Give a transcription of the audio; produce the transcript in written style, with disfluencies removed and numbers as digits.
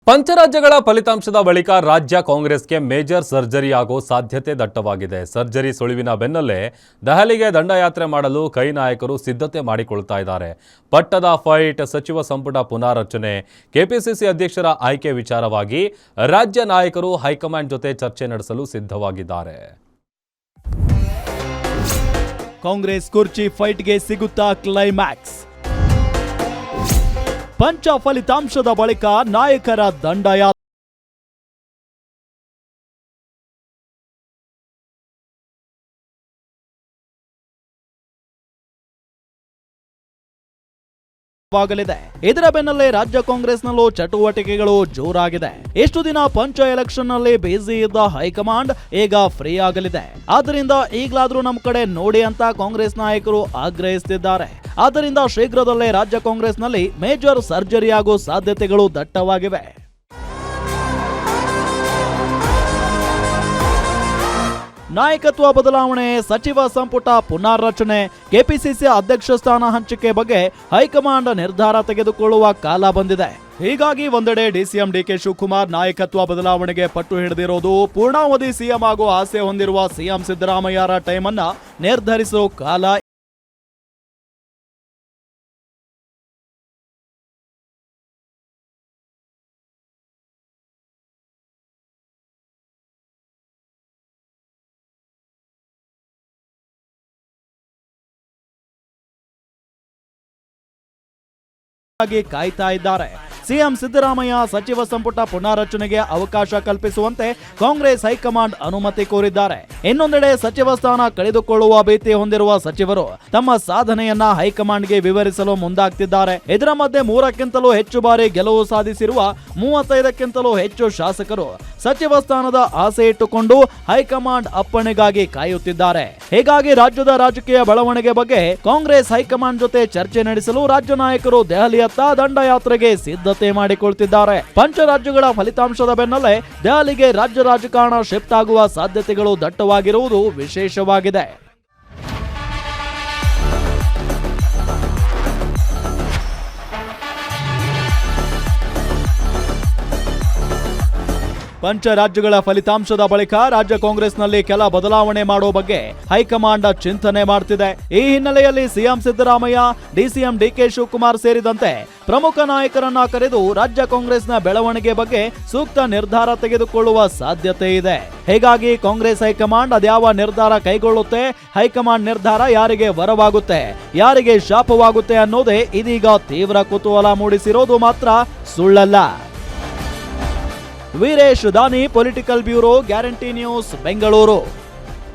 ಪಂಚರಾಜ್ಯಗಳ ಫಲಿತಾಂಶದ ಬಳಿಕ ರಾಜ್ಯ ಕಾಂಗ್ರೆಸ್ಗೆ ಮೇಜರ್ ಸರ್ಜರಿ ಆಗೋ ಸಾಧ್ಯತೆ ದಟ್ಟವಾಗಿದೆ. ಸರ್ಜರಿ ಸುಳಿವಿನ ಬೆನ್ನಲ್ಲೇ ದೆಹಲಿಗೆ ದಂಡಯಾತ್ರೆ ಮಾಡಲು ಕೈ ನಾಯಕರು ಸಿದ್ಧತೆ ಮಾಡಿಕೊಳ್ತಾ ಇದ್ದಾರೆ. ಪಟ್ಟದ ಫೈಟ್, ಸಚಿವ ಸಂಪುಟ ಪುನಾರಚನೆ, ಕೆಪಿಸಿಸಿ ಅಧ್ಯಕ್ಷರ ಆಯ್ಕೆ ವಿಚಾರವಾಗಿ ರಾಜ್ಯ ನಾಯಕರು ಹೈಕಮಾಂಡ್ ಜೊತೆ ಚರ್ಚೆ ನಡೆಸಲು ಸಿದ್ಧವಾಗಿದ್ದಾರೆ. ಕಾಂಗ್ರೆಸ್ ಕುರ್ಚಿ ಫೈಟ್ಗೆ ಸಿಗುತ್ತಾ ಕ್ಲೈಮ್ಯಾಕ್ಸ್? ಪಂಚ ಫಲಿತಾಂಶದ ಬಳಿಕ ನಾಯಕರ ದಂಡಯಾತ್ರೆ. ಇದರ ಬೆನ್ನಲ್ಲೇ ರಾಜ್ಯ ಕಾಂಗ್ರೆಸ್ನಲ್ಲೂ ಚಟುವಟಿಕೆಗಳು ಜೋರಾಗಿದೆ. ಎಷ್ಟು ದಿನ ಪಂಚ ಎಲೆಕ್ಷನ್ ನಲ್ಲಿ ಬಿಸಿ ಇದ್ದ ಹೈಕಮಾಂಡ್ ಈಗ ಫ್ರೀ ಆಗಲಿದೆ. ಆದ್ದರಿಂದ ಈಗಲಾದ್ರೂ ನಮ್ಮ ಕಡೆ ನೋಡಿ ಅಂತ ಕಾಂಗ್ರೆಸ್ ನಾಯಕರು ಆಗ್ರಹಿಸುತ್ತಿದ್ದಾರೆ. ಆದ್ದರಿಂದ ಶೀಘ್ರದಲ್ಲೇ ರಾಜ್ಯ ಕಾಂಗ್ರೆಸ್ನಲ್ಲಿ ಮೇಜರ್ ಸರ್ಜರಿ ಆಗೋ ಸಾಧ್ಯತೆಗಳು ದಟ್ಟವಾಗಿವೆ. ನಾಯಕತ್ವ ಬದಲಾವಣೆ, ಸಚಿವ ಸಂಪುಟ ಪುನಾರಚನೆ, ಕೆಪಿಸಿಸಿ ಅಧ್ಯಕ್ಷ ಸ್ಥಾನ ಹಂಚಿಕೆ ಬಗ್ಗೆ ಹೈಕಮಾಂಡ್ ನಿರ್ಧಾರ ತೆಗೆದುಕೊಳ್ಳುವ ಕಾಲ ಬಂದಿದೆ. ಹೀಗಾಗಿ ಒಂದೆಡೆ ಡಿಸಿಎಂ ಡಿಕೆ ಶಿವಕುಮಾರ್ ನಾಯಕತ್ವ ಬದಲಾವಣೆಗೆ ಪಟ್ಟು ಹಿಡಿದಿರೋದು, ಪೂರ್ಣಾವಧಿ ಸಿಎಂ ಆಗೋ ಆಸೆ ಹೊಂದಿರುವ ಸಿಎಂ ಸಿದ್ದರಾಮಯ್ಯರ ಟೈಮ್ ಅನ್ನ ನಿರ್ಧರಿಸೋ ಕಾಲ ಕಾಯ್ತಾ ಇದ್ದಾರೆ. ಸಿಎಂ ಸಿದ್ದರಾಮಯ್ಯ ಸಚಿವ ಸಂಪುಟ ಪುನಾರಚನೆಗೆ ಅವಕಾಶ ಕಲ್ಪಿಸುವಂತೆ ಕಾಂಗ್ರೆಸ್ ಹೈಕಮಾಂಡ್ ಅನುಮತಿ ಕೋರಿದ್ದಾರೆ. ಇನ್ನೊಂದೆಡೆ ಸಚಿವ ಸ್ಥಾನ ಕಳೆದುಕೊಳ್ಳುವ ಭೀತಿ ಹೊಂದಿರುವ ಸಚಿವರು ತಮ್ಮ ಸಾಧನೆಯನ್ನ ಹೈಕಮಾಂಡ್ಗೆ ವಿವರಿಸಲು ಮುಂದಾಗ್ತಿದ್ದಾರೆ. ಇದರ ಮಧ್ಯೆ 3ಕ್ಕಿಂತಲೂ ಹೆಚ್ಚು ಬಾರಿ ಗೆಲುವು ಸಾಧಿಸಿರುವ 35ಕ್ಕಿಂತಲೂ ಹೆಚ್ಚು ಶಾಸಕರು ಸಚಿವ ಸ್ಥಾನದ ಆಸೆ ಇಟ್ಟುಕೊಂಡು ಹೈಕಮಾಂಡ್ ಅಪ್ಪಣೆಗಾಗಿ ಕಾಯುತ್ತಿದ್ದಾರೆ. ಹೀಗಾಗಿ ರಾಜ್ಯದ ರಾಜಕೀಯ ಬೆಳವಣಿಗೆ ಬಗ್ಗೆ ಕಾಂಗ್ರೆಸ್ ಹೈಕಮಾಂಡ್ ಜೊತೆ ಚರ್ಚೆ ನಡೆಸಲು ರಾಜ್ಯ ನಾಯಕರು ದೆಹಲಿಯತ್ತ ದಂಡಯಾತ್ರೆಗೆ ಸಿದ್ಧತೆ ಮಾಡಿಕೊಳ್ತಿದ್ದಾರೆ. ಪಂಚರಾಜ್ಯಗಳ ಫಲಿತಾಂಶದ ಬೆನ್ನಲ್ಲೇ ದೆಹಲಿಗೆ ರಾಜ್ಯ ರಾಜಕಾರಣ ಶಿಫ್ಟ್ ಆಗುವ ಸಾಧ್ಯತೆಗಳು ದಟ್ಟವಾಗಿರುವುದು ವಿಶೇಷವಾಗಿದೆ. ಪಂಚ ರಾಜ್ಯಗಳ ಫಲಿತಾಂಶದ ಬಳಿಕ ರಾಜ್ಯ ಕಾಂಗ್ರೆಸ್ನಲ್ಲಿ ಕೆಲ ಬದಲಾವಣೆ ಮಾಡೋ ಬಗ್ಗೆ ಹೈಕಮಾಂಡ್ ಚಿಂತನೆ ಮಾಡ್ತಿದೆ. ಈ ಹಿನ್ನೆಲೆಯಲ್ಲಿ ಸಿಎಂ ಸಿದ್ದರಾಮಯ್ಯ, ಡಿಸಿಎಂ ಡಿಕೆ ಶಿವಕುಮಾರ್ ಸೇರಿದಂತೆ ಪ್ರಮುಖ ನಾಯಕರನ್ನ ಕರೆದು ರಾಜ್ಯ ಕಾಂಗ್ರೆಸ್ನ ಬೆಳವಣಿಗೆ ಬಗ್ಗೆ ಸೂಕ್ತ ನಿರ್ಧಾರ ತೆಗೆದುಕೊಳ್ಳುವ ಸಾಧ್ಯತೆ ಇದೆ. ಹೀಗಾಗಿ ಕಾಂಗ್ರೆಸ್ ಹೈಕಮಾಂಡ್ ಅದ್ಯಾವ ನಿರ್ಧಾರ ಕೈಗೊಳ್ಳುತ್ತೆ, ಹೈಕಮಾಂಡ್ ನಿರ್ಧಾರ ಯಾರಿಗೆ ವರವಾಗುತ್ತೆ, ಯಾರಿಗೆ ಶಾಪವಾಗುತ್ತೆ ಅನ್ನೋದೇ ಇದೀಗ ತೀವ್ರ ಕುತೂಹಲ ಮೂಡಿಸಿರೋದು ಮಾತ್ರ ಸುಳ್ಳಲ್ಲ. ವೀರೇಶ್ ದಾನಿ, political bureau, guarantee news, Bengaluru.